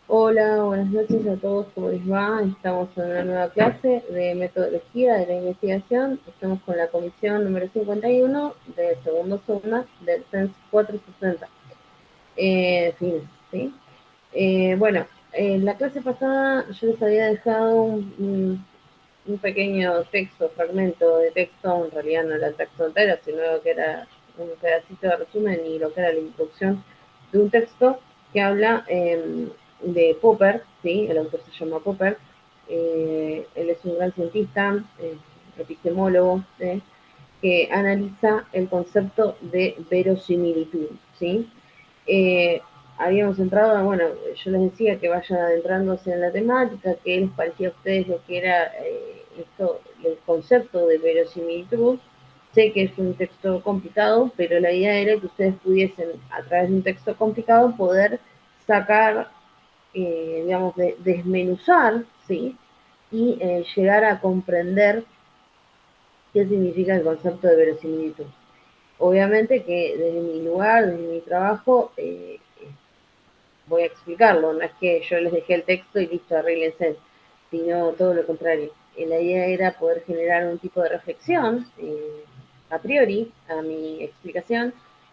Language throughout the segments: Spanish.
Hola, buenas noches a todos, ¿cómo les va? Estamos en una nueva clase de metodología de la investigación. Estamos con la comisión número 51 del segundo zona del CENS 460. Fines, ¿sí? Bueno, en la clase pasada yo les había dejado un pequeño texto, fragmento de texto, en realidad no era el texto entero, sino que era un pedacito de resumen y lo que era la introducción de un texto que habla de Popper, ¿sí? El autor se llama Popper, él es un gran cientista, epistemólogo, que analiza el concepto de verosimilitud, ¿sí? Eh, Habíamos entrado, bueno, yo les decía que vayan adentrándose en la temática, qué les parecía a ustedes lo que era esto, el concepto de verosimilitud. Sé que es un texto complicado, pero la idea era que ustedes pudiesen, a través de un texto complicado, poder sacar, digamos, desmenuzar, ¿sí? Y llegar a comprender qué significa el concepto de verosimilitud. Obviamente que desde mi lugar, desde mi trabajo, voy a explicarlo, no es que yo les dejé el texto y listo, arréglense, sino todo lo contrario. La idea era poder generar un tipo de reflexión a priori a mi explicación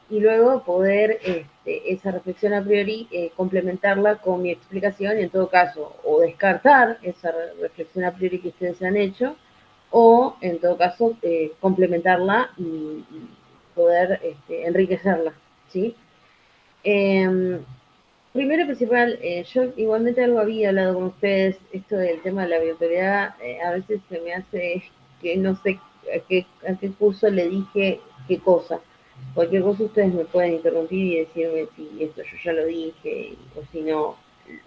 y luego poder esa reflexión a priori complementarla con mi explicación y en todo caso o descartar esa reflexión a priori que ustedes han hecho o en todo caso complementarla y poder enriquecerla, ¿sí? Eh, Primero y principal, yo igualmente algo había hablado con ustedes, esto del tema de la virtualidad, a veces se me hace que no sé a qué curso le dije qué cosa. Cualquier cosa ustedes me pueden interrumpir y decirme si esto yo ya lo dije o si no,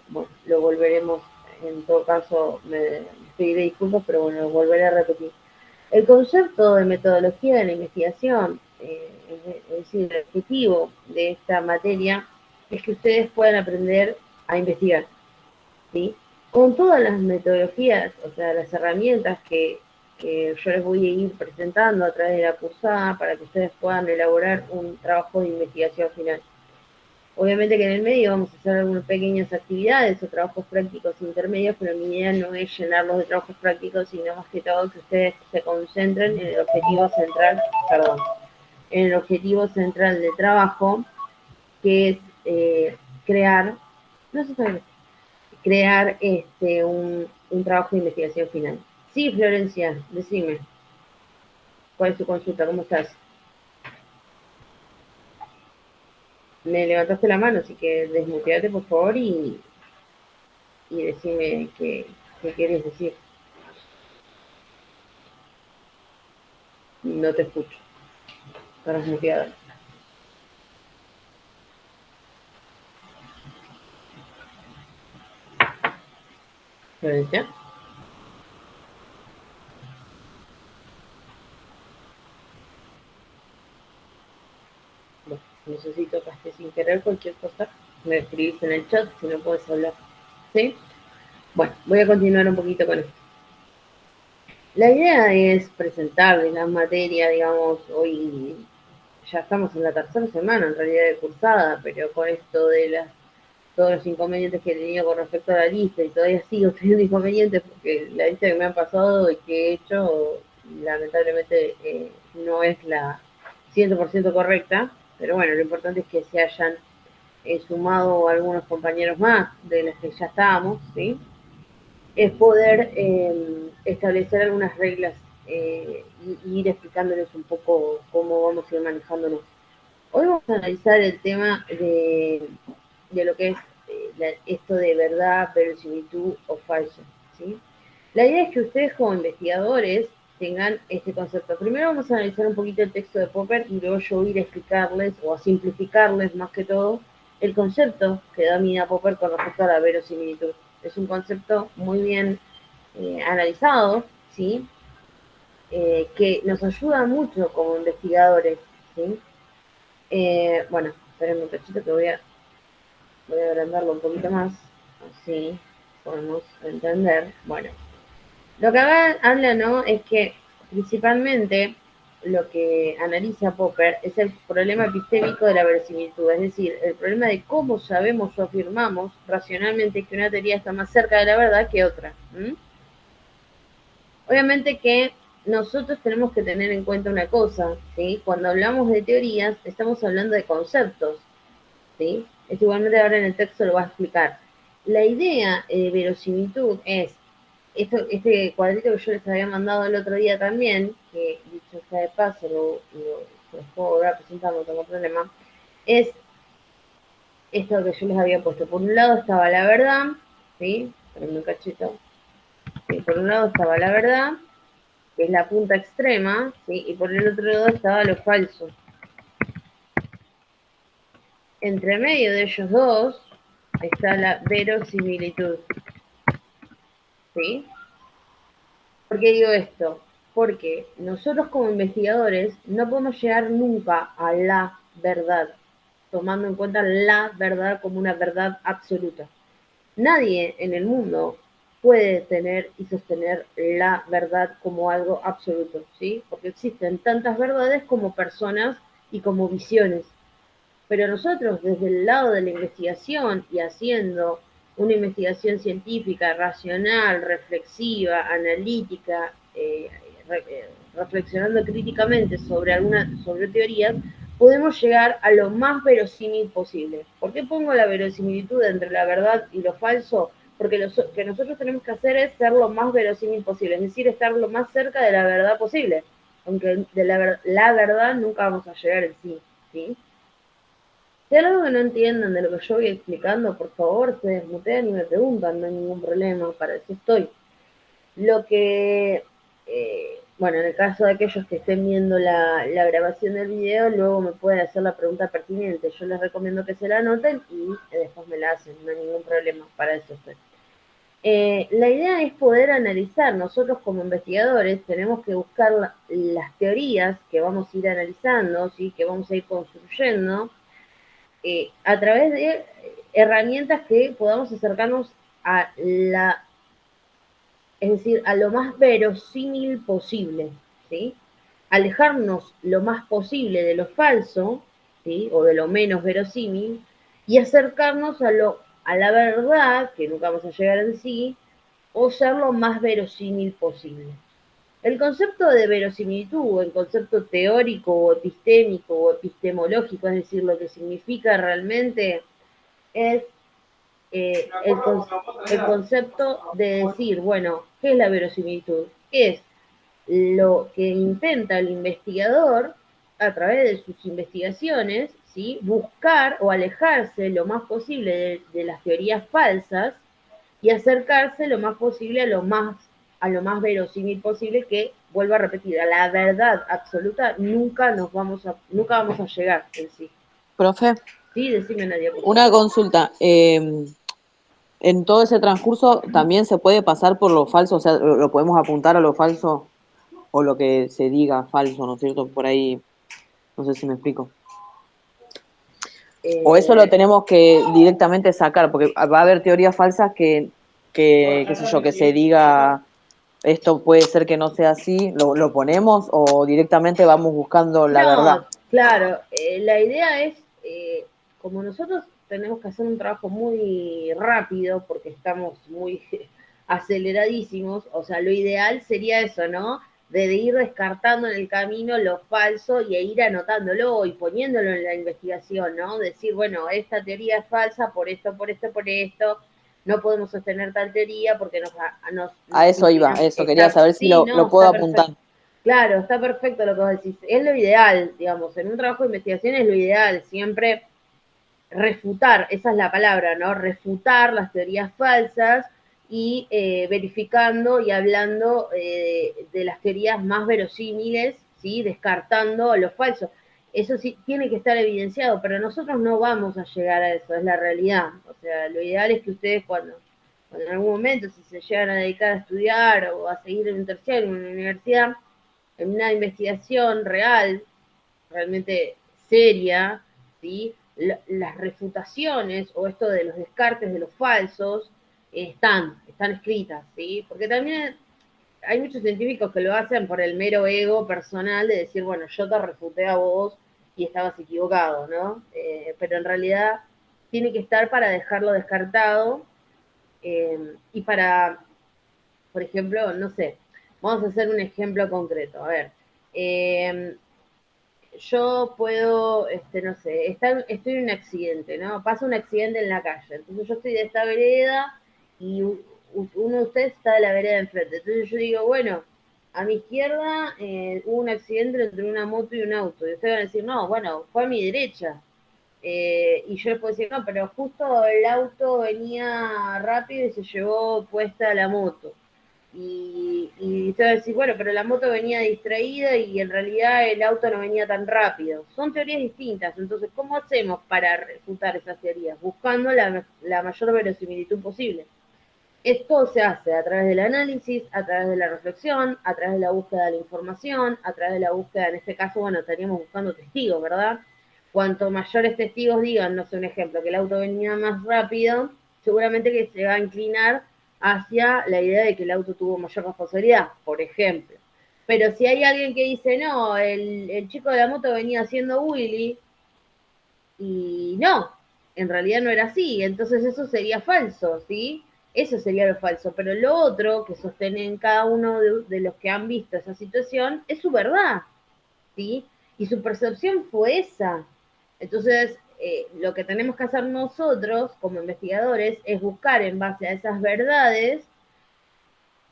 bueno, lo volveremos, en todo caso me pediré disculpas, pero bueno, lo volveré a repetir. El concepto de metodología de la investigación, es decir, el objetivo de esta materia es que ustedes puedan aprender a investigar, ¿sí? Con todas las metodologías, o sea, las herramientas que yo les voy a ir presentando a través de la cursada para que ustedes puedan elaborar un trabajo de investigación final. Obviamente que en el medio vamos a hacer algunas pequeñas actividades o trabajos prácticos intermedios, pero mi idea no es llenarlos de trabajos prácticos, sino más que todo que ustedes se concentren en el objetivo central, perdón, en el objetivo central de trabajo, que es crear, no sé saber, crear un trabajo de investigación final. Sí, Florencia, decime, ¿cuál es tu consulta? ¿Cómo estás? Me levantaste la mano, así que desmuteate por favor y decime qué quieres decir. No te escucho. Estás muteada. ¿Florencia? Bueno, no sé si tocaste sin querer cualquier cosa. Me escribís en el chat si no puedes hablar. ¿Sí? Bueno, voy a continuar un poquito con esto. La idea es presentarles la materia, digamos, hoy ya estamos en la tercera semana en realidad de cursada, pero con esto de todos los inconvenientes que he tenido con respecto a la lista y todavía sigo teniendo inconvenientes porque la lista que me han pasado y que he hecho lamentablemente no es la 100% correcta, pero bueno, lo importante es que se hayan sumado algunos compañeros más de los que ya estábamos, ¿sí? Es poder establecer algunas reglas y ir explicándoles un poco cómo vamos a ir manejándonos. Hoy vamos a analizar el tema de lo que es esto de verdad, verosimilitud o falso, ¿sí? La idea es que ustedes como investigadores tengan este concepto. Primero vamos a analizar un poquito el texto de Popper y luego yo voy a ir a explicarles o a simplificarles más que todo el concepto que domina Popper con respecto a la verosimilitud. Es un concepto muy bien analizado, ¿sí? Que nos ayuda mucho como investigadores, ¿sí? Bueno, esperen un cachito que voy a agrandarlo un poquito más, así podemos entender. Bueno, lo que habla, ¿no? Es que principalmente lo que analiza Popper es el problema epistémico de la verosimilitud, es decir, el problema de cómo sabemos o afirmamos racionalmente que una teoría está más cerca de la verdad que otra. Obviamente que nosotros tenemos que tener en cuenta una cosa, ¿sí? Cuando hablamos de teorías, estamos hablando de conceptos, ¿sí? Esto igualmente ahora en el texto lo va a explicar. La idea de verosimilitud es este cuadrito que yo les había mandado el otro día también, que dicho sea de paso, se los puedo volver a presentar, no tengo problema, es esto que yo les había puesto. Por un lado estaba la verdad, ¿sí? Prendo un cachito. ¿Sí? Por un lado estaba la verdad, que es la punta extrema, ¿sí? Y por el otro lado estaba lo falso. Entre medio de ellos dos está la verosimilitud, ¿sí? ¿Por qué digo esto? Porque nosotros como investigadores no podemos llegar nunca a la verdad, tomando en cuenta la verdad como una verdad absoluta. Nadie en el mundo puede tener y sostener la verdad como algo absoluto, ¿sí? Porque existen tantas verdades como personas y como visiones. Pero nosotros, desde el lado de la investigación y haciendo una investigación científica, racional, reflexiva, analítica, reflexionando críticamente sobre teorías, podemos llegar a lo más verosímil posible. ¿Por qué pongo la verosimilitud entre la verdad y lo falso? Porque lo que nosotros tenemos que hacer es ser lo más verosímil posible, es decir, estar lo más cerca de la verdad posible. Aunque de la verdad nunca vamos a llegar en sí, ¿sí? Si hay algo que no entiendan de lo que yo voy explicando, por favor, se desmutean y me preguntan, no hay ningún problema, para eso estoy. Lo que, bueno, en el caso de aquellos que estén viendo la grabación del video, luego me pueden hacer la pregunta pertinente. Yo les recomiendo que se la anoten y después me la hacen, no hay ningún problema, para eso estoy. La idea es poder analizar, nosotros como investigadores tenemos que buscar las teorías que vamos a ir analizando, ¿sí? Que vamos a ir construyendo, a través de herramientas que podamos acercarnos a la, es decir, a lo más verosímil posible, ¿sí? Alejarnos lo más posible de lo falso, ¿sí? O de lo menos verosímil, y acercarnos a la verdad, que nunca vamos a llegar en sí, o ser lo más verosímil posible. El concepto de verosimilitud, el concepto teórico o epistémico o epistemológico, es decir, lo que significa realmente es el concepto de decir, bueno, ¿qué es la verosimilitud? Es lo que intenta el investigador a través de sus investigaciones, ¿sí? Buscar o alejarse lo más posible de las teorías falsas y acercarse lo más posible a lo más verosímil posible, que, vuelvo a repetir, a la verdad absoluta nunca vamos a llegar en sí. Profe, Sí, decime, Nadia. una consulta. En todo ese transcurso también se puede pasar por lo falso, o sea, lo podemos apuntar a lo falso o lo que se diga falso, ¿no es cierto? Por ahí, no sé si me explico. O eso lo tenemos que directamente sacar, porque va a haber teorías falsas qué sé yo, que se diga esto puede ser que no sea así, lo ponemos o directamente vamos buscando la verdad. No, claro, la idea es, como nosotros tenemos que hacer un trabajo muy rápido porque estamos muy aceleradísimos, o sea, lo ideal sería eso, ¿no? De ir descartando en el camino lo falso y ir anotándolo y poniéndolo en la investigación, ¿no? Decir, bueno, esta teoría es falsa por esto, por esto, por esto, no podemos sostener tal teoría porque A nos eso iba, inclina, eso, quería exacto, saber si sí, no, lo puedo está perfecto. apuntar. Claro, está perfecto lo que vos decís. Es lo ideal, digamos, en un trabajo de investigación es lo ideal, siempre refutar, esa es la palabra, ¿no? Refutar las teorías falsas y verificando y hablando de las teorías más verosímiles, ¿sí? Descartando lo falso. Eso sí tiene que estar evidenciado, pero nosotros no vamos a llegar a eso, es la realidad. O sea, lo ideal es que ustedes cuando en algún momento, si se llegan a dedicar a estudiar o a seguir en un terciario, en una universidad, en una investigación real, realmente seria, ¿sí? Las refutaciones o esto de los descartes de los falsos están escritas, ¿sí? Porque también hay muchos científicos que lo hacen por el mero ego personal de decir, bueno, yo te refuté a vos y estabas equivocado, ¿no? Pero en realidad tiene que estar para dejarlo descartado y para, por ejemplo, no sé, vamos a hacer un ejemplo concreto. A ver, eh, yo puedo, no sé, estoy en un accidente, ¿no? Pasa un accidente en la calle. Entonces yo estoy de esta vereda y uno de ustedes está de la vereda de enfrente. Entonces yo digo, bueno, a mi izquierda hubo un accidente entre una moto y un auto. Y ustedes van a decir, no, bueno, fue a mi derecha. Y yo les puedo decir, no, pero justo el auto venía rápido y se llevó puesta la moto. Y te va a decir, bueno, pero la moto venía distraída y en realidad el auto no venía tan rápido. Son teorías distintas, entonces, ¿cómo hacemos para refutar esas teorías? Buscando la mayor verosimilitud posible. Esto se hace a través del análisis, a través de la reflexión, a través de la búsqueda de la información, a través de la búsqueda, en este caso, bueno, estaríamos buscando testigos, ¿verdad? Cuanto mayores testigos digan, no sé, un ejemplo, que el auto venía más rápido, seguramente que se va a inclinar hacia la idea de que el auto tuvo mayor responsabilidad, por ejemplo. Pero si hay alguien que dice, no, el chico de la moto venía haciendo Willy, y no, en realidad no era así, entonces eso sería falso, ¿sí? Eso sería lo falso, pero lo otro que sostienen cada uno de los que han visto esa situación es su verdad, ¿sí? Y su percepción fue esa. Entonces, lo que tenemos que hacer nosotros como investigadores es buscar en base a esas verdades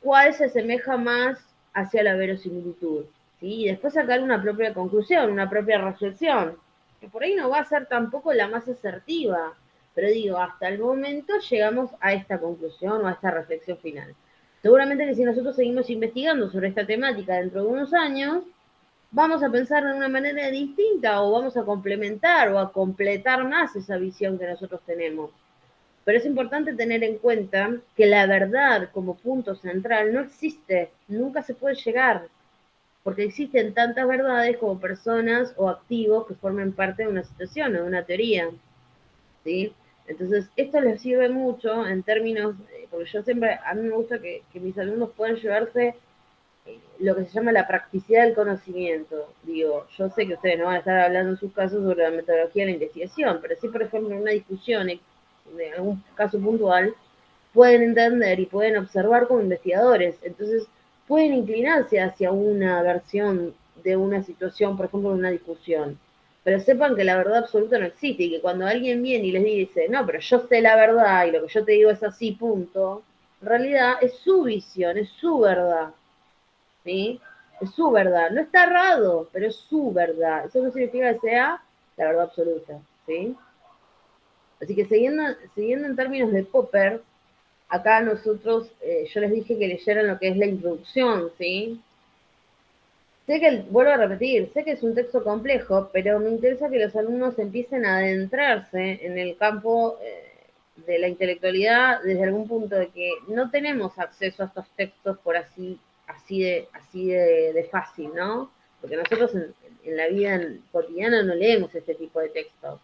cuál se asemeja más hacia la verosimilitud, ¿sí? Y después sacar una propia conclusión, una propia reflexión, que por ahí no va a ser tampoco la más asertiva, pero digo, hasta el momento llegamos a esta conclusión o a esta reflexión final. Seguramente que si nosotros seguimos investigando sobre esta temática dentro de unos años, vamos a pensar de una manera distinta o vamos a complementar o a completar más esa visión que nosotros tenemos. Pero es importante tener en cuenta que la verdad como punto central no existe, nunca se puede llegar, porque existen tantas verdades como personas o activos que formen parte de una situación o de una teoría, ¿sí? Entonces, esto les sirve mucho en términos, porque yo siempre, a mí me gusta que mis alumnos puedan llevarse lo que se llama la practicidad del conocimiento. Digo, yo sé que ustedes no van a estar hablando en sus casos sobre la metodología de la investigación, pero sí, por ejemplo, en una discusión de algún caso puntual, pueden entender y pueden observar como investigadores. Entonces, pueden inclinarse hacia una versión de una situación, por ejemplo, de una discusión. Pero sepan que la verdad absoluta no existe y que cuando alguien viene y les dice, no, pero yo sé la verdad y lo que yo te digo es así, punto, en realidad es su visión, es su verdad. ¿Sí? Es su verdad. No está errado, pero es su verdad. Eso no significa que sea la verdad absoluta, ¿sí? Así que siguiendo en términos de Popper, acá nosotros, yo les dije que leyeran lo que es la introducción, ¿sí? Sé que, vuelvo a repetir, sé que es un texto complejo, pero me interesa que los alumnos empiecen a adentrarse en el campo de la intelectualidad desde algún punto de que no tenemos acceso a estos textos por así de fácil, ¿no? Porque nosotros en la vida cotidiana no leemos este tipo de textos.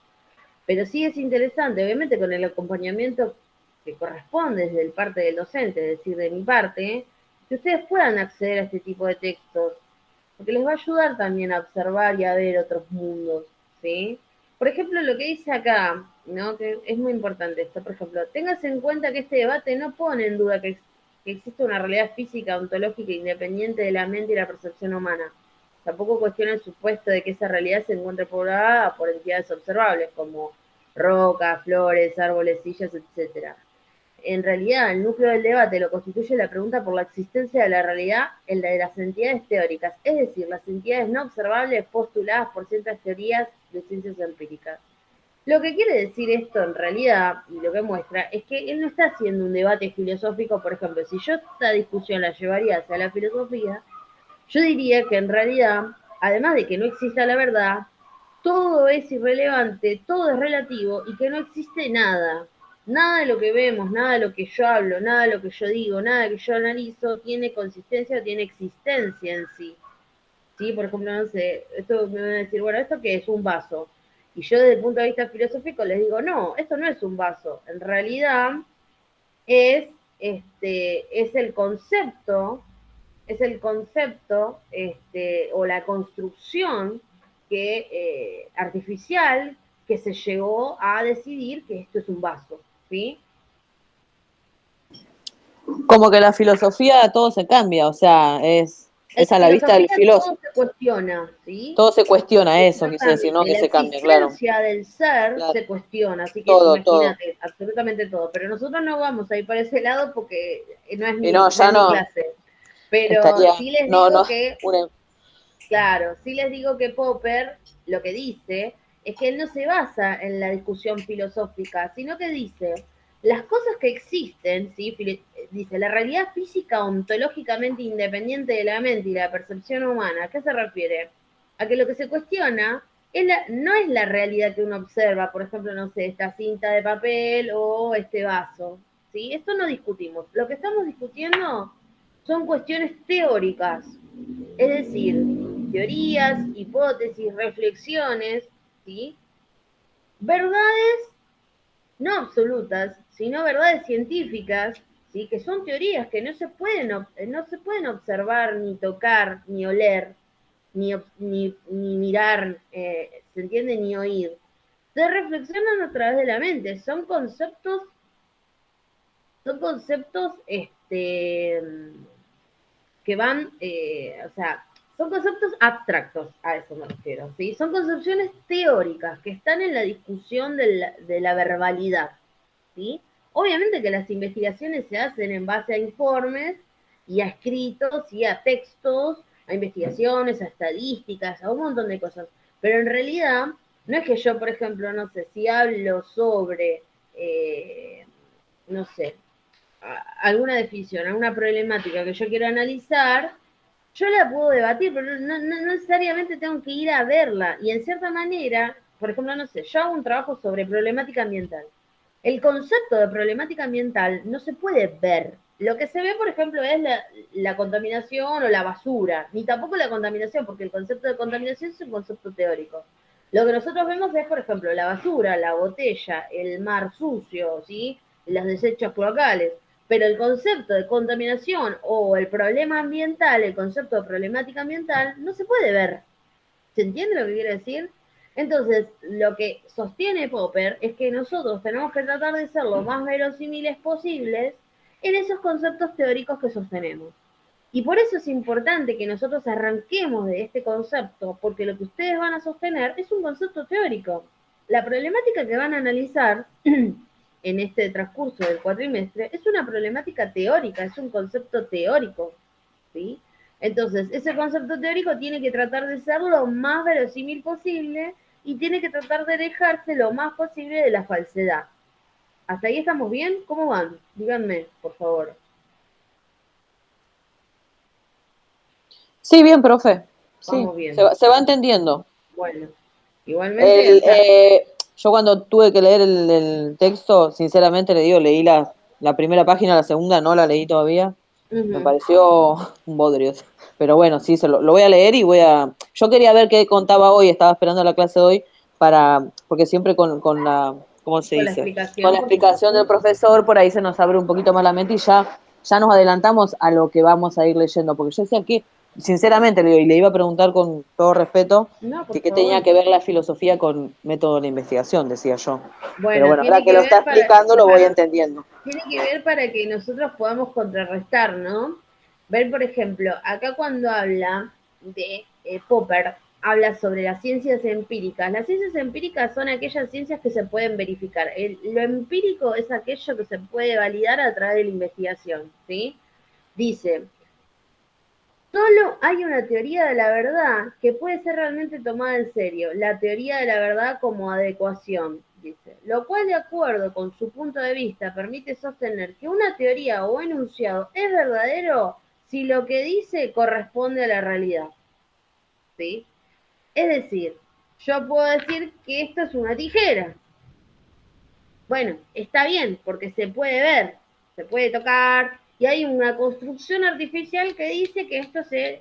Pero sí es interesante, obviamente con el acompañamiento que corresponde desde el parte del docente, es decir, de mi parte, que ustedes puedan acceder a este tipo de textos, porque les va a ayudar también a observar y a ver otros mundos, ¿sí? Por ejemplo, lo que dice acá, ¿no? Que es muy importante esto, por ejemplo, tengas en cuenta que este debate no pone en duda que existe una realidad física, ontológica, independiente de la mente y la percepción humana. Tampoco cuestiona el supuesto de que esa realidad se encuentre poblada por entidades observables, como rocas, flores, árboles, sillas, etcétera. En realidad, el núcleo del debate lo constituye la pregunta por la existencia de la realidad en la de las entidades teóricas, es decir, las entidades no observables postuladas por ciertas teorías de ciencias empíricas. Lo que quiere decir esto en realidad, y lo que muestra, es que él no está haciendo un debate filosófico, por ejemplo, si yo esta discusión la llevaría hacia la filosofía, yo diría que en realidad, además de que no exista la verdad, todo es irrelevante, todo es relativo y que no existe nada. Nada de lo que vemos, nada de lo que yo hablo, nada de lo que yo digo, nada de lo que yo analizo tiene consistencia o tiene existencia en sí. ¿Sí? Por ejemplo, no sé, esto me van a decir, bueno, ¿esto qué es? Un vaso. Y yo desde el punto de vista filosófico les digo, no, esto no es un vaso. En realidad es, es el concepto es el concepto o la construcción artificial que se llegó a decidir que esto es un vaso, ¿sí? Como que la filosofía todo se cambia, o sea, En es la a la vista del filosofía filósofo. todo se cuestiona, ¿sí? Todo se cuestiona eso, quise decir, no Exactamente, que la se cambia, claro. existencia del ser Claro, se cuestiona, así que todo, todo. imagínate, absolutamente todo. Pero nosotros no vamos a ir para ese lado porque Y no, no ya es mi no, clase. Pero estaría, sí les no, no, digo que una- claro, sí les digo que Popper lo que dice es que él no se basa en la discusión filosófica, sino que dice, las cosas que existen, ¿sí? Dice, la realidad física ontológicamente independiente de la mente y la percepción humana, ¿a qué se refiere? A que lo que se cuestiona no es la realidad que uno observa, por ejemplo, no sé, esta cinta de papel o este vaso, ¿sí? Esto no discutimos. Lo que estamos discutiendo son cuestiones teóricas, es decir, teorías, hipótesis, reflexiones, ¿sí? Verdades no absolutas, sino verdades científicas, ¿sí? Que son teorías que no se pueden observar, ni tocar, ni oler, ni mirar, ¿se entiende? Ni oír. Se reflexionan a través de la mente, son conceptos que van, o sea, son conceptos abstractos, a eso me refiero, ¿sí? Son concepciones teóricas que están en la discusión de la verbalidad, ¿sí? Obviamente que las investigaciones se hacen en base a informes y a escritos y a textos, a investigaciones, a estadísticas, a un montón de cosas, pero en realidad no es que yo, por ejemplo, no sé, si hablo sobre, no sé, alguna definición, alguna problemática que yo quiero analizar, yo la puedo debatir, pero no necesariamente tengo que ir a verla. Y en cierta manera, por ejemplo, no sé, yo hago un trabajo sobre problemática ambiental. El concepto de problemática ambiental no se puede ver. Lo que se ve, por ejemplo, es la contaminación o la basura, ni tampoco la contaminación, porque el concepto de contaminación es un concepto teórico. Lo que nosotros vemos es, por ejemplo, la basura, la botella, el mar sucio, ¿sí? Los desechos cloacales. Pero el concepto de contaminación o el problema ambiental, el concepto de problemática ambiental, no se puede ver. ¿Se entiende lo que quiero decir? Entonces, lo que sostiene Popper es que nosotros tenemos que tratar de ser lo más verosímiles posibles en esos conceptos teóricos que sostenemos. Y por eso es importante que nosotros arranquemos de este concepto, porque lo que ustedes van a sostener es un concepto teórico. La problemática que van a analizar en este transcurso del cuatrimestre es una problemática teórica, es un concepto teórico, ¿sí? Entonces, ese concepto teórico tiene que tratar de ser lo más verosímil posible y tiene que tratar de alejarse lo más posible de la falsedad. ¿Hasta ahí estamos bien? ¿Cómo van? Díganme, por favor. Sí, bien, profe. Sí, Vamos bien. se va entendiendo. Bueno, igualmente, o El, sea, yo cuando tuve que leer el texto, sinceramente le digo, leí la primera página, la segunda no la leí todavía. Me uh-huh. pareció un bodrio. Pero bueno, sí, lo voy a leer y voy a... Yo quería ver qué contaba hoy, estaba esperando la clase de hoy, porque siempre con la, ¿cómo se Con la dice? Con explicación, la por explicación del supuesto. profesor, por ahí se nos abre un poquito más la mente y ya nos adelantamos a lo que vamos a ir leyendo. Porque yo decía que, sinceramente, y le iba a preguntar con todo respeto, No, por que qué tenía favor. que ver la filosofía con método de investigación, decía yo. Pero Bueno, bueno, ahora que lo está explicando lo voy entendiendo. tiene que ver para que nosotros podamos contrarrestar, ¿no? Ver, por ejemplo, acá cuando habla de Popper, habla sobre las ciencias empíricas. Las ciencias empíricas son aquellas ciencias que se pueden verificar. Lo empírico es aquello que se puede validar a través de la investigación, ¿sí? Dice, solo hay una teoría de la verdad que puede ser realmente tomada en serio, la teoría de la verdad como adecuación, dice, lo cual de acuerdo con su punto de vista permite sostener que una teoría o enunciado es verdadero si lo que dice corresponde a la realidad, ¿sí? Es decir, yo puedo decir que esto es una tijera. Bueno, está bien, porque se puede ver, se puede tocar, y hay una construcción artificial que dice que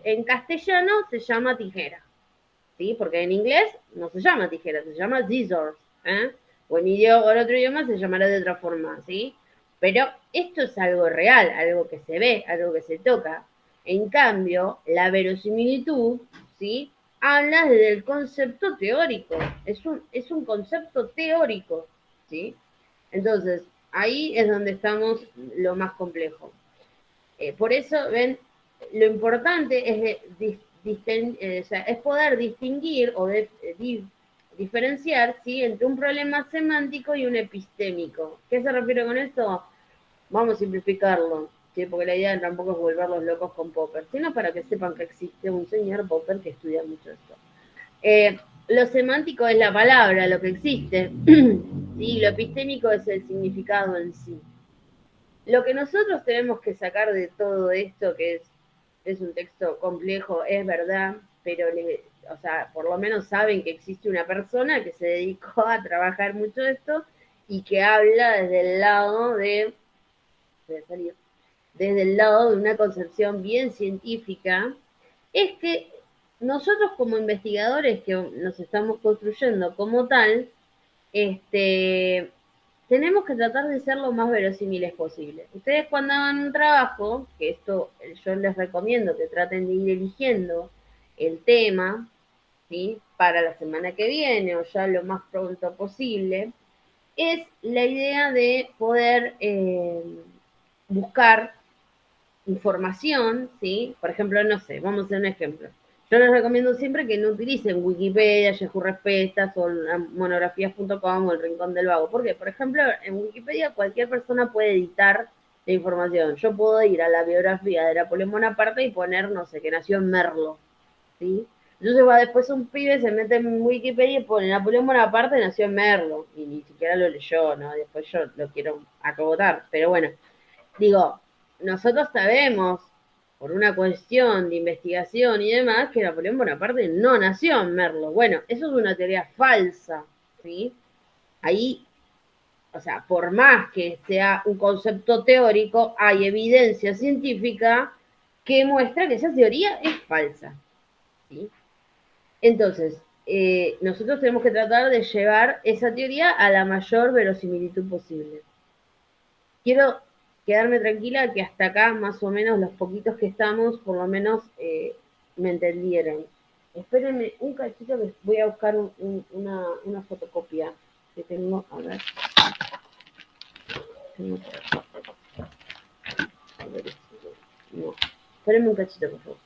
en castellano se llama tijera, ¿sí? Porque en inglés no se llama tijera, se llama scissors, ¿eh? O en otro idioma se llamará de otra forma, ¿sí? Pero esto es algo real, algo que se ve, algo que se toca. En cambio, la verosimilitud, ¿sí? Habla desde el concepto teórico, es un concepto teórico, ¿sí? Entonces, ahí es donde estamos lo más complejo. Por eso, ven, lo importante es, o sea, es poder distinguir o diferenciar, ¿sí? Entre un problema semántico y un epistémico. ¿Qué se refiere con esto? Vamos a simplificarlo, ¿sí? Porque la idea tampoco es volverlos locos con Popper, sino para que sepan que existe un señor Popper que estudia mucho esto. Lo semántico es la palabra, lo que existe, ¿sí? Lo epistémico es el significado en sí. Lo que nosotros tenemos que sacar de todo esto, que es un texto complejo, es verdad, pero o sea, por lo menos saben que existe una persona que se dedicó a trabajar mucho esto y que habla desde el lado desde el lado de una concepción bien científica, es que nosotros como investigadores que nos estamos construyendo como tal, este, tenemos que tratar de ser lo más verosímiles posible. Ustedes cuando hagan un trabajo, que esto yo les recomiendo que traten de ir eligiendo el tema, ¿sí? Para la semana que viene o ya lo más pronto posible, es la idea de poder buscar información, ¿sí? Por ejemplo, no sé, vamos a hacer un ejemplo. Yo les recomiendo siempre que no utilicen Wikipedia, Yahoo Respuestas o monografías.com o el Rincón del Vago. ¿Por qué? Por ejemplo, en Wikipedia cualquier persona puede editar la información. Yo puedo ir a la biografía de Napoleón Bonaparte y poner, no sé, que nació en Merlo, ¿sí? Entonces va después un pibe, se mete en Wikipedia y pone Napoleón Bonaparte nació en Merlo. Y ni siquiera lo leyó, ¿no? Después yo lo quiero acogotar. Pero bueno, digo, nosotros sabemos, por una cuestión de investigación y demás, que Napoleón Bonaparte no nació en Merlo. Bueno, eso es una teoría falsa, ¿sí? Ahí, o sea, por más que sea un concepto teórico, hay evidencia científica que muestra que esa teoría es falsa, ¿sí? Entonces, nosotros tenemos que tratar de llevar esa teoría a la mayor verosimilitud posible. Quiero quedarme tranquila que hasta acá, más o menos, los poquitos que estamos, por lo menos me entendieron. Espérenme un cachito que voy a buscar una fotocopia que tengo. A ver. A ver, no. Espérenme un cachito, por favor.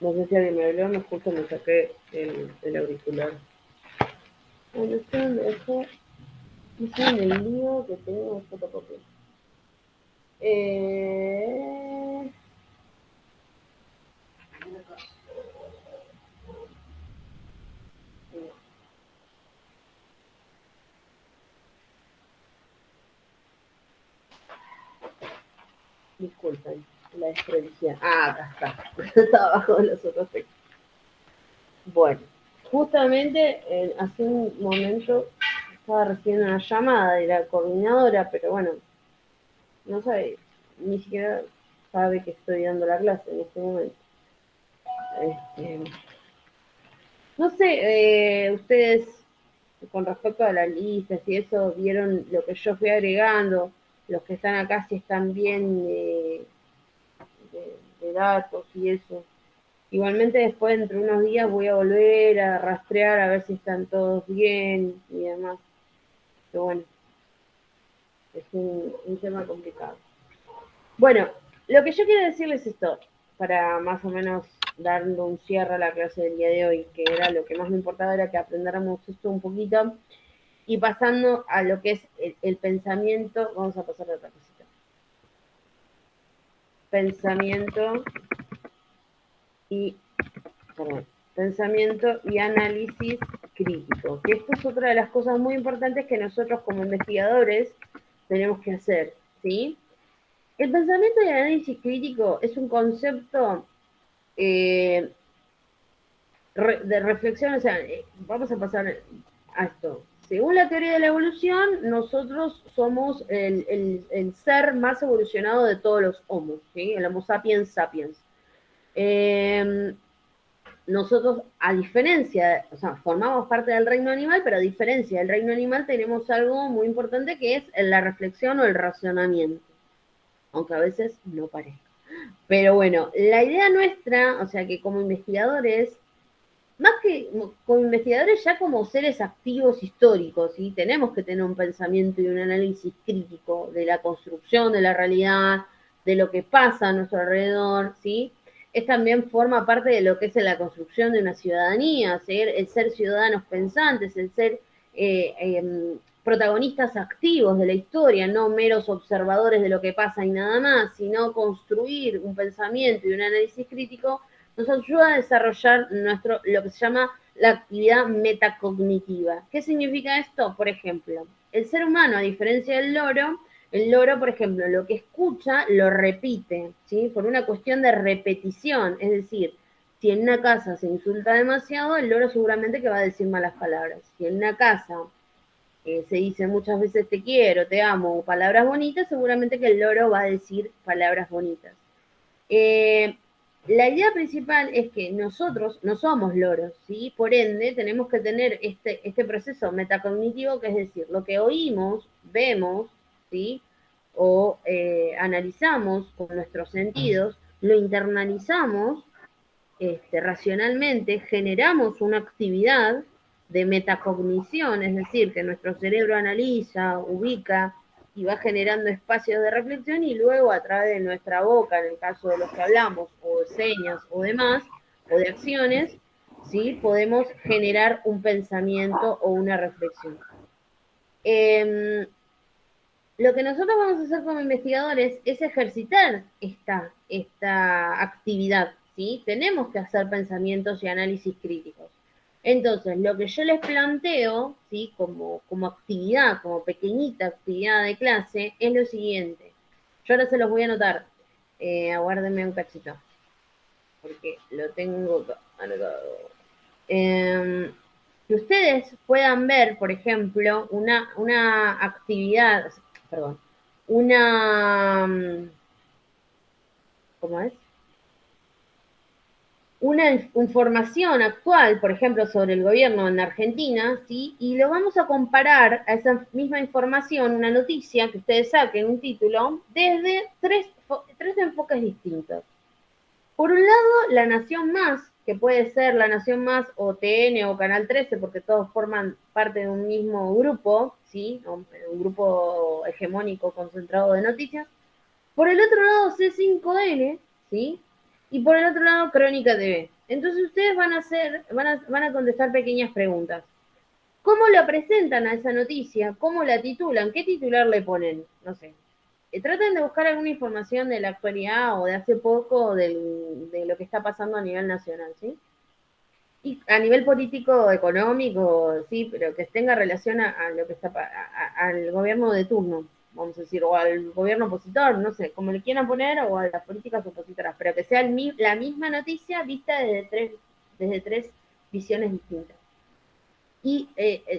No sé si alguien me habló, no justo me saqué el auricular. No sé dónde dejé. No sé en el lío que tengo de fotocopia. Disculpen, la desprevisión. Ah, acá está. Está abajo de los otros textos. Bueno, justamente hace un momento estaba recibiendo una llamada de la coordinadora, pero bueno, no sabe, ni siquiera sabe que estoy dando la clase en este momento. Este, no sé, ustedes con respecto a las listas y eso, vieron lo que yo fui agregando, los que están acá si están bien de datos y eso. Igualmente después, entre unos días, voy a volver a rastrear a ver si están todos bien y demás. Pero bueno, es un tema complicado. Bueno, lo que yo quiero decirles es esto, para más o menos dando un cierre a la clase del día de hoy, que era lo que más me importaba, era que aprendiéramos esto un poquito, y pasando a lo que es el pensamiento, vamos a pasar a otra cosita. Pensamiento y perdón, pensamiento y análisis crítico, que esto es otra de las cosas muy importantes que nosotros como investigadores tenemos que hacer, ¿sí? El pensamiento y el análisis crítico es un concepto eh, de reflexión, o sea, vamos a pasar a esto. Según la teoría de la evolución, nosotros somos el ser más evolucionado de todos los homos, ¿sí? El Homo sapiens sapiens. nosotros, a diferencia, o sea, formamos parte del reino animal, pero a diferencia del reino animal tenemos algo muy importante que es la reflexión o el razonamiento, aunque a veces no parezca. Pero bueno, la idea nuestra, o sea, que como investigadores, más que como investigadores, ya como seres activos históricos, ¿sí? Tenemos que tener un pensamiento y un análisis crítico de la construcción de la realidad, de lo que pasa a nuestro alrededor, ¿sí? Es también forma parte de lo que es la construcción de una ciudadanía, el ser ciudadanos pensantes, el ser protagonistas activos de la historia, no meros observadores de lo que pasa y nada más, sino construir un pensamiento y un análisis crítico nos ayuda a desarrollar lo que se llama la actividad metacognitiva. ¿Qué significa esto? Por ejemplo, el ser humano, a diferencia del loro, el loro, por ejemplo, lo que escucha lo repite, ¿sí? Por una cuestión de repetición. Es decir, si en una casa se insulta demasiado, el loro seguramente que va a decir malas palabras. Si en una casa se dice muchas veces te quiero, te amo, palabras bonitas, seguramente que el loro va a decir palabras bonitas. Eh, la idea principal es que nosotros no somos loros, ¿sí? Por ende, tenemos que tener este proceso metacognitivo, que es decir, lo que oímos, vemos, ¿sí? O analizamos con nuestros sentidos, lo internalizamos racionalmente, generamos una actividad de metacognición, es decir, que nuestro cerebro analiza, ubica y va generando espacios de reflexión y luego a través de nuestra boca, en el caso de los que hablamos, o de señas o demás, o de acciones, ¿sí? Podemos generar un pensamiento o una reflexión. Lo que nosotros vamos a hacer como investigadores es ejercitar esta actividad, ¿sí? Tenemos que hacer pensamientos y análisis críticos. Entonces, lo que yo les planteo, ¿sí? Como actividad, como pequeñita actividad de clase, es lo siguiente. Yo ahora se los voy a anotar. Aguárdenme un cachito, porque lo tengo anotado. Que ustedes puedan ver, por ejemplo, una actividad, perdón, una, ¿cómo es? Una información actual, por ejemplo, sobre el gobierno en Argentina, ¿sí? Y lo vamos a comparar a esa misma información, una noticia que ustedes saquen, un título, desde tres enfoques distintos. Por un lado, La Nación Más, que puede ser La Nación Más o TN o Canal 13, porque todos forman parte de un mismo grupo, ¿sí? Un grupo hegemónico concentrado de noticias. Por el otro lado, C5N, ¿sí? Y por el otro lado, Crónica TV. Entonces ustedes van a contestar pequeñas preguntas. ¿Cómo la presentan a esa noticia? ¿Cómo la titulan? ¿Qué titular le ponen? No sé, traten de buscar alguna información de la actualidad o de hace poco de lo que está pasando a nivel nacional, ¿sí? Y a nivel político, económico, sí, pero que tenga relación a lo que está al gobierno de turno, vamos a decir, o al gobierno opositor, no sé, como le quieran poner, o a las políticas opositoras, pero que sea la misma noticia vista desde tres visiones distintas. Y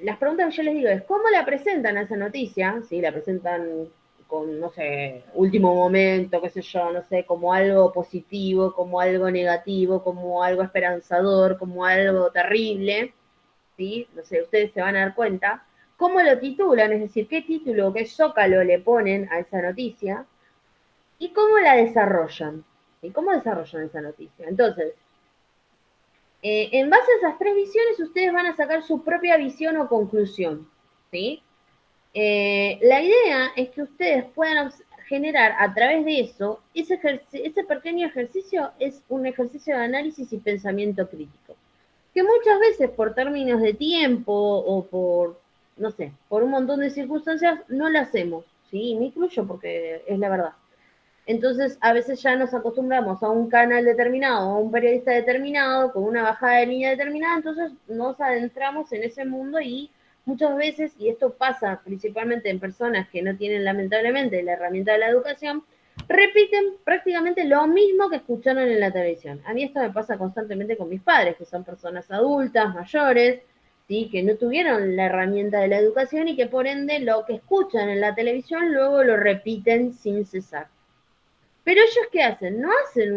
las preguntas que yo les digo es, ¿cómo la presentan a esa noticia? ¿Sí? La presentan con, no sé, último momento, qué sé yo, no sé, como algo positivo, como algo negativo, como algo esperanzador, como algo terrible, ¿sí? No sé, ustedes se van a dar cuenta. ¿Cómo lo titulan? Es decir, qué título, qué zócalo le ponen a esa noticia y cómo la desarrollan. ¿Y cómo desarrollan esa noticia? Entonces, en base a esas tres visiones, ustedes van a sacar su propia visión o conclusión, ¿sí? La idea es que ustedes puedan generar a través de eso, ese pequeño ejercicio es un ejercicio de análisis y pensamiento crítico, que muchas veces por términos de tiempo o por, no sé, por un montón de circunstancias no lo hacemos, ¿sí? Me incluyo porque es la verdad. Entonces, a veces ya nos acostumbramos a un canal determinado, a un periodista determinado, con una bajada de línea determinada, entonces nos adentramos en ese mundo y muchas veces, y esto pasa principalmente en personas que no tienen lamentablemente la herramienta de la educación, repiten prácticamente lo mismo que escucharon en la televisión. A mí esto me pasa constantemente con mis padres, que son personas adultas, mayores, ¿sí? Que no tuvieron la herramienta de la educación y que por ende lo que escuchan en la televisión luego lo repiten sin cesar. Pero ellos, ¿qué hacen? No hacen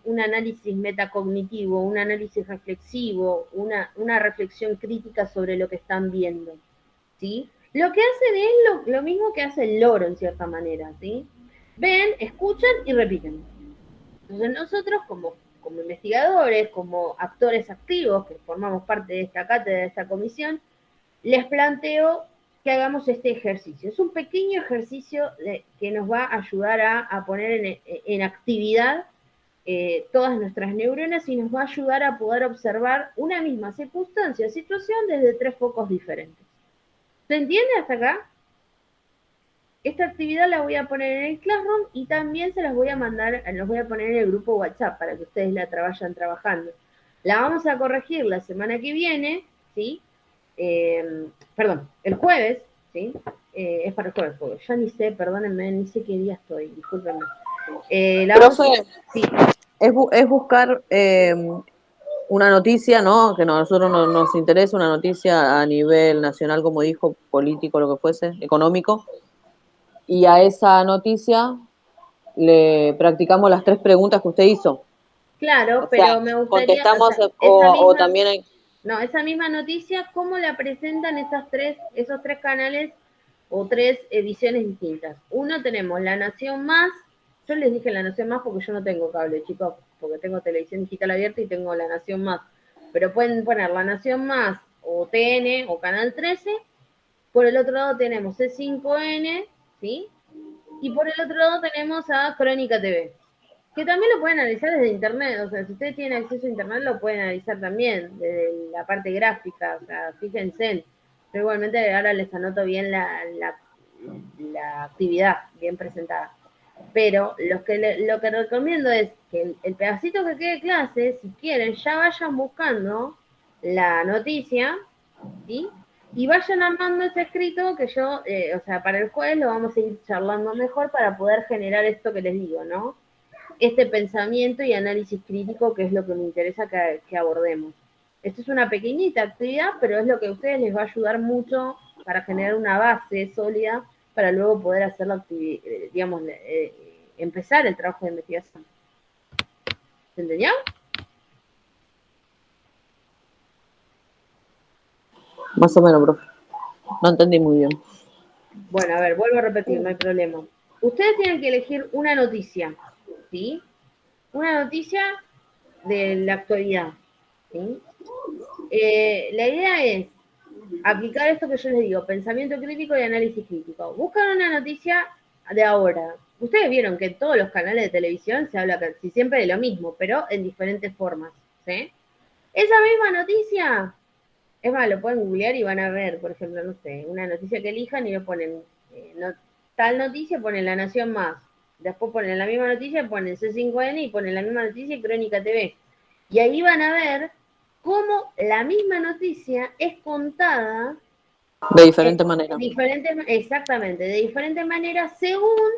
un análisis metacognitivo, un análisis reflexivo, una reflexión crítica sobre lo que están viendo, ¿sí? Lo que hacen es lo mismo que hace el loro, en cierta manera, ¿sí? Ven, escuchan y repiten. Entonces nosotros, como investigadores, como actores activos, que formamos parte de esta cátedra, de esta comisión, les planteo que hagamos este ejercicio. Es un pequeño ejercicio que nos va a ayudar a poner en actividad todas nuestras neuronas y nos va a ayudar a poder observar una misma circunstancia, situación desde 3 focos diferentes. ¿Se entiende hasta acá? Esta actividad la voy a poner en el Classroom y también se las voy a mandar, los voy a poner en el grupo WhatsApp para que ustedes la vayan trabajando. La vamos a corregir la semana que viene, ¿sí? Perdón, el jueves, ¿sí? Es para el jueves, porque ya ni sé, perdónenme, ni sé qué día estoy, discúlpenme. La vamos, Profe, sí, es buscar una noticia, ¿no? Que a nosotros nos interesa, una noticia a nivel nacional, como dijo, político, lo que fuese, económico, y a esa noticia le practicamos las 3 preguntas que usted hizo. claro, O sea, pero me gustaría, o contestamos sea, esa o misma, también hay... no, esa misma noticia, ¿cómo la presentan esos tres canales o tres ediciones distintas? Uno tenemos La Nación Más, yo les dije La Nación Más porque yo no tengo cable, chicos, porque tengo televisión digital abierta y tengo La Nación Más, pero pueden poner La Nación Más o TN o Canal 13, por el otro lado tenemos C5N, ¿sí? Y por el otro lado tenemos a Crónica TV, que también lo pueden analizar desde internet, o sea, si ustedes tienen acceso a internet lo pueden analizar también, desde la parte gráfica, o sea, fíjense. Pero igualmente ahora les anoto bien la actividad bien presentada. Pero lo que recomiendo es que el pedacito que quede de clase, si quieren, ya vayan buscando la noticia, ¿sí? Y vayan armando ese escrito que yo, o sea, para el jueves lo vamos a ir charlando mejor para poder generar esto que les digo, ¿no? Este pensamiento y análisis crítico, que es lo que me interesa que abordemos. Esto es una pequeñita actividad, pero es lo que a ustedes les va a ayudar mucho para generar una base sólida para luego poder hacer la actividad, digamos, empezar el trabajo de investigación. ¿Se entendió? Más o menos, profe. No entendí muy bien. Bueno, a ver, vuelvo a repetir, no hay problema. Ustedes tienen que elegir una noticia, ¿sí? Una noticia de la actualidad, ¿sí? La idea es aplicar esto que yo les digo, pensamiento crítico y análisis crítico. Buscan una noticia de ahora. Ustedes vieron que en todos los canales de televisión se habla casi siempre de lo mismo, pero en diferentes formas, ¿sí? Esa misma noticia, es más, lo pueden googlear y van a ver, por ejemplo, no sé, una noticia que elijan y lo ponen, tal noticia, ponen La Nación Más. Después ponen la misma noticia, ponen C5N y ponen la misma noticia y Crónica TV. Y ahí van a ver cómo la misma noticia es contada De diferente manera. exactamente, de diferentes maneras según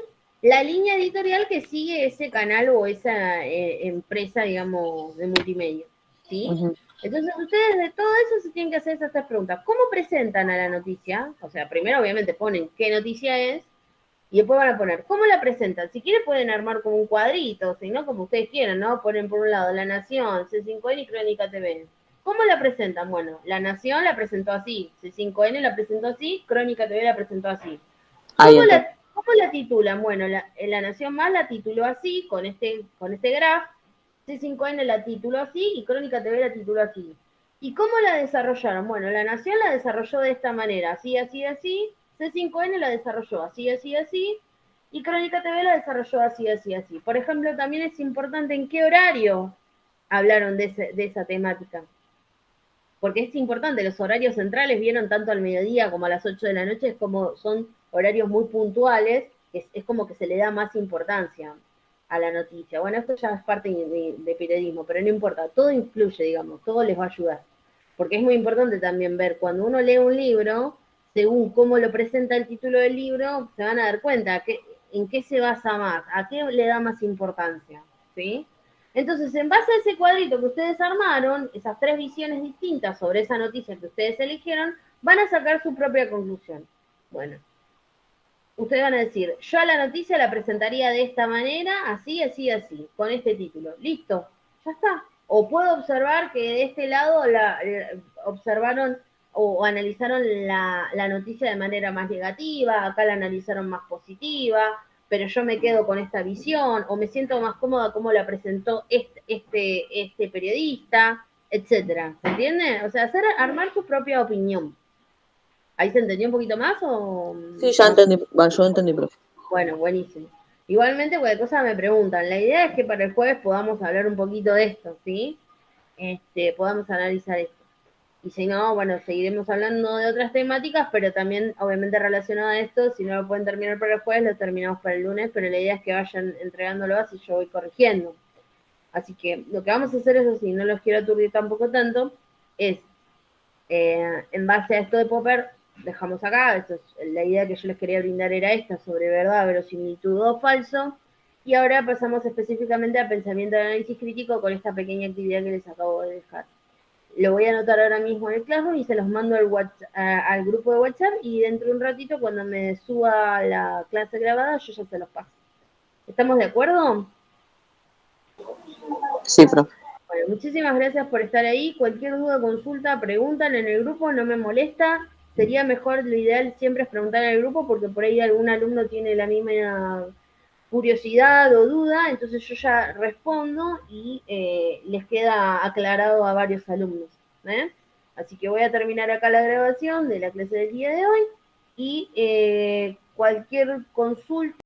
la línea editorial que sigue ese canal o esa empresa, digamos, de multimedia, ¿sí? Ujú. Entonces, ustedes de todo eso se tienen que hacer esas 3 preguntas. ¿Cómo presentan a la noticia? O sea, primero obviamente ponen qué noticia es y después van a poner cómo la presentan. Si quieren pueden armar como un cuadrito, si no, como ustedes quieran, ¿no? Ponen por un lado La Nación, C5N y Crónica TV. ¿Cómo la presentan? Bueno, La Nación la presentó así, C5N la presentó así, Crónica TV la presentó así. Ahí entendí. ¿Cómo la titulan? Bueno, la Nación Más la tituló así, con este graph, C5N la tituló así y Crónica TV la tituló así. ¿Y cómo la desarrollaron? Bueno, La Nación la desarrolló de esta manera, así, así, así, C5N la desarrolló así, así, así, y Crónica TV la desarrolló así, así, así. Por ejemplo, también es importante en qué horario hablaron de esa temática, porque es importante, los horarios centrales vieron tanto al mediodía como a las 8 de la noche, es como son horarios muy puntuales, es como que se le da más importancia a la noticia. Bueno, esto ya es parte de periodismo, pero no importa, todo influye, digamos, todo les va a ayudar. Porque es muy importante también ver, cuando uno lee un libro, según cómo lo presenta el título del libro, se van a dar cuenta en qué se basa más, a qué le da más importancia, ¿sí? Entonces, en base a ese cuadrito que ustedes armaron, esas 3 visiones distintas sobre esa noticia que ustedes eligieron, van a sacar su propia conclusión. Bueno, ustedes van a decir, yo a la noticia la presentaría de esta manera, así, así, así, con este título. Listo, ya está. O puedo observar que de este lado observaron o analizaron la noticia de manera más negativa, acá la analizaron más positiva, pero yo me quedo con esta visión, o me siento más cómoda como la presentó este periodista, etcétera. ¿Se entiende? O sea, armar tu propia opinión. ¿Ahí se entendió un poquito más o Sí, ya no? entendí, yo entendí, profe. Bueno, buenísimo. Igualmente, cualquier cosa me preguntan. La idea es que para el jueves podamos hablar un poquito de esto, ¿sí? Podamos analizar esto. Y si no, bueno, seguiremos hablando de otras temáticas, pero también, obviamente, relacionado a esto, si no lo pueden terminar para el jueves, lo terminamos para el lunes, pero la idea es que vayan entregándolo así yo voy corrigiendo. Así que lo que vamos a hacer es así, no los quiero aturdir tampoco tanto, es en base a esto de Popper, dejamos acá, esto es, la idea que yo les quería brindar era esta, sobre verdad, verosimilitud o falso, y ahora pasamos específicamente al pensamiento de análisis crítico con esta pequeña actividad que les acabo de dejar. Lo voy a anotar ahora mismo en el Classroom y se los mando al grupo de WhatsApp y dentro de un ratito, cuando me suba la clase grabada, yo ya se los paso. ¿Estamos de acuerdo? Sí, profe. Bueno, muchísimas gracias por estar ahí. Cualquier duda, consulta, preguntan en el grupo, no me molesta. Sería mejor, lo ideal siempre es preguntar en el grupo porque por ahí algún alumno tiene la misma curiosidad o duda, entonces yo ya respondo y les queda aclarado a varios alumnos. ¿Eh? Así que voy a terminar acá la grabación de la clase del día de hoy y cualquier consulta